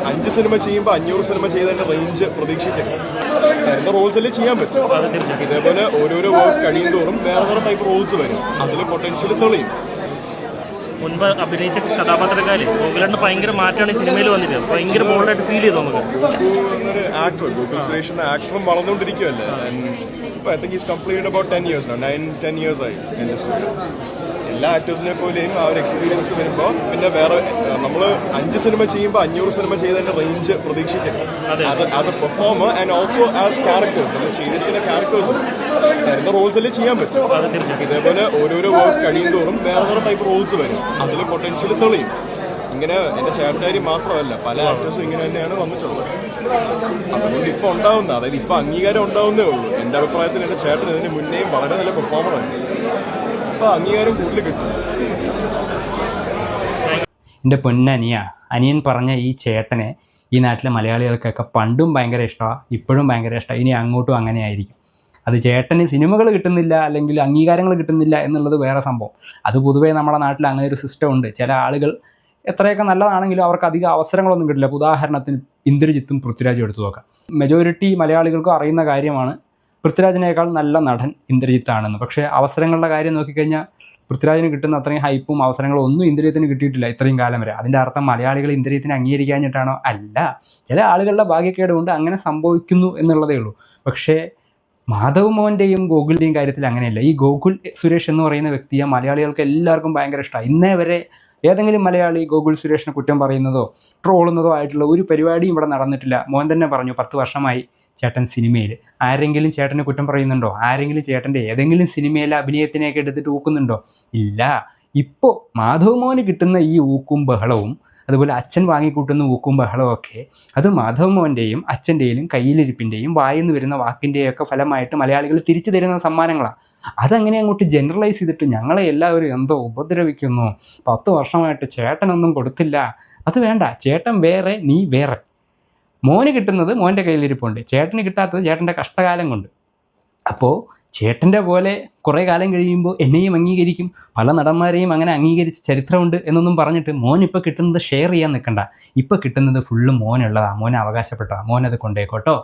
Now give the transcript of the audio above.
5 cinema ചെയ്യുമ്പോൾ 500 cinema ചെയ്തതിൻ്റെ range പ്രതീക്ഷിക്കരുത്. വരുന്ന റോൾസല്ലേ ചെയ്യാൻ പറ്റും. ഇതേപോലെ ഓരോരോ വർക്ക് കഴിയും തോറും വേറെ വേറെ ടൈപ്പ് റോൾസ് വരും. അതിൽ പൊട്ടൻഷ്യൽ തെളിയും. മുൻപ് അഭിനയിച്ച കഥാപാത്രക്കാര് ഗോകുലേട്ടന് ഭയങ്കര മാറ്റമാണ് ഈ സിനിമയിൽ വന്നിട്ട്. ഭയങ്കര ബോൾഡായിട്ട് ഫീൽ ചെയ്തു നമുക്ക്. ഒരു ആക്ടർ, ഗോകുൽ സുരേഷിന്റെ ആക്ടറും വളർന്നുകൊണ്ടിരിക്കുകയല്ലേ. ഇപ്പോൾ I think is complete about 10 years 9-10 years ആയി ഇൻഡസ്ട്രിയിൽ. എല്ലാ ആക്ടേഴ്സിനെ പോലെയും ആ ഒരു എക്സ്പീരിയൻസ് വരുമ്പോൾ പിന്നെ വേറെ നമ്മൾ 5 സിനിമ ചെയ്യുമ്പോൾ 500 സിനിമ ചെയ്തതിൻ്റെ റേഞ്ച് പ്രതീക്ഷിക്കരുത്. As a performer and also as characters, നമ്മൾ ചെയ്തിരിക്കുന്ന ക്യാരക്ടേഴ്സ് വരുന്ന റോൾസല്ലേ ചെയ്യാൻ പറ്റും. ഇതേപോലെ ഓരോരോ വർക്ക് കഴിയും തോറും വേറെ വേറെ ടൈപ്പ് റോൾസ് വരും. അതിൽ പൊട്ടൻഷ്യൽ തെളിയും. ഇങ്ങനെ എൻ്റെ ചേട്ടന്മാരി മാത്രമല്ല, പല ആക്ടേഴ്സും ഇങ്ങനെ തന്നെയാണ് വന്നിട്ടുള്ളത്. അതുകൊണ്ട് ഇപ്പോൾ ഉണ്ടാവുന്ന, അതായത് ഇപ്പോൾ അംഗീകാരം ഉണ്ടാവുന്നേ ഉള്ളൂ. എൻ്റെ അഭിപ്രായത്തിൽ എൻ്റെ ചേട്ടൻ ഇതിന് മുന്നേയും വളരെ നല്ല പെർഫോമറാണ്. ഇപ്പോൾ അംഗീകാരം കൂടുതൽ കിട്ടും. എൻ്റെ അനിയൻ പറഞ്ഞ ഈ ചേട്ടനെ ഈ നാട്ടിലെ മലയാളികൾക്കൊക്കെ പണ്ടും ഭയങ്കര ഇഷ്ടമാണ്, ഇപ്പോഴും ഭയങ്കര ഇഷ്ടമാണ്, ഇനി അങ്ങോട്ടും അങ്ങനെ ആയിരിക്കും. അത് ചേട്ടന് സിനിമകൾ കിട്ടുന്നില്ല അല്ലെങ്കിൽ അംഗീകാരങ്ങൾ കിട്ടുന്നില്ല എന്നുള്ളത് വേറെ സംഭവം. അത് പൊതുവേ നമ്മുടെ നാട്ടിൽ അങ്ങനെ ഒരു സിസ്റ്റം ഉണ്ട്. ചില ആളുകൾ എത്രയൊക്കെ നല്ലതാണെങ്കിലും അവർക്ക് അധികം അവസരങ്ങളൊന്നും കിട്ടില്ല. ഉദാഹരണത്തിന് ഇന്ദ്രജിത്തും പൃഥ്വിരാജും എടുത്തു നോക്കാം. മെജോറിറ്റി മലയാളികൾക്കും അറിയുന്ന കാര്യമാണ് പൃഥ്വിരാജിനേക്കാൾ നല്ല നടൻ ഇന്ദ്രജിത്താണെന്ന്. പക്ഷേ അവസരങ്ങളുടെ കാര്യം നോക്കിക്കഴിഞ്ഞാൽ പൃഥ്വിരാജിന് കിട്ടുന്ന അത്രയും ഹൈപ്പും അവസരങ്ങളും ഒന്നും ഇന്ദ്രജിത്തിന് കിട്ടിയിട്ടില്ല ഇത്രയും കാലം വരെ. അതിൻ്റെ അർത്ഥം മലയാളികൾ ഇന്ദ്രജിത്തിനെ അംഗീകരിക്കാഞ്ഞിട്ടാണോ? അല്ല, ചില ആളുകളുടെ ഭാഗ്യക്കേട് കൊണ്ട് അങ്ങനെ സംഭവിക്കുന്നു എന്നുള്ളതേ ഉള്ളൂ. പക്ഷേ മാധവ് മോഹൻ്റെയും ഗോകുലിൻ്റെയും കാര്യത്തിൽ അങ്ങനെയല്ല. ഈ ഗോകുൽ സുരേഷ് എന്ന് പറയുന്ന വ്യക്തിയെ മലയാളികൾക്ക് എല്ലാവർക്കും ഭയങ്കര ഇഷ്ടമാണ്. ഇന്നേ വരെ ഏതെങ്കിലും മലയാളി ഗോകുൽ സുരേഷിനെ കുറ്റം പറയുന്നതോ ട്രോളുന്നതോ ആയിട്ടുള്ള ഒരു പരിപാടിയും ഇവിടെ നടന്നിട്ടില്ല. മോൻ തന്നെ പറഞ്ഞു 10 വർഷമായി ചേട്ടൻ സിനിമയിൽ. ആരെങ്കിലും ചേട്ടനെ കുറ്റം പറയുന്നുണ്ടോ? ആരെങ്കിലും ചേട്ടൻ്റെ ഏതെങ്കിലും സിനിമയിലെ അഭിനയത്തിനെയൊക്കെ എടുത്തിട്ട് ഊക്കുന്നുണ്ടോ? ഇല്ല. ഇപ്പോൾ മാധവ് മോഹന് കിട്ടുന്ന ഈ ഊക്കും ബഹളവും അതുപോലെ അച്ഛൻ വാങ്ങിക്കൂട്ടുന്ന ഊക്കും ബഹളമൊക്കെ അത് മാധവ് മോഹൻ്റെയും അച്ഛൻ്റെയും കയ്യിലിരിപ്പിൻ്റെയും വായിന്ന് വരുന്ന വാക്കിൻ്റെയും ഒക്കെ ഫലമായിട്ട് മലയാളികൾ തിരിച്ചു തരുന്ന സമ്മാനങ്ങളാണ്. അതങ്ങനെ അങ്ങോട്ട് ജനറലൈസ് ചെയ്തിട്ട് ഞങ്ങളെ എല്ലാവരും എന്തോ ഉപദ്രവിക്കുന്നു, 10 വർഷമായിട്ട് ചേട്ടനൊന്നും കൊടുത്തില്ല, അത് വേണ്ട. ചേട്ടൻ വേറെ, നീ വേറെ. മോന് കിട്ടുന്നത് മോൻ്റെ കയ്യിലിരിപ്പുണ്ട്, ചേട്ടന് കിട്ടാത്തത് ചേട്ടൻ്റെ കഷ്ടകാലം കൊണ്ട്. അപ്പോൾ ചേട്ടൻ്റെ പോലെ കുറേ കാലം കഴിയുമ്പോൾ എന്നെയും അംഗീകരിക്കും, പല നടന്മാരെയും അങ്ങനെ അംഗീകരിച്ച് ചരിത്രമുണ്ട് എന്നൊന്നും പറഞ്ഞിട്ട് മോൻ ഇപ്പോൾ കിട്ടുന്നത് ഷെയർ ചെയ്യാൻ നിൽക്കണ്ട. ഇപ്പോൾ കിട്ടുന്നത് ഫുള്ള് മോനുള്ളതാണ്, മോനെ അവകാശപ്പെട്ടതാണ്, മോനത് കൊണ്ടേക്കോട്ടോ.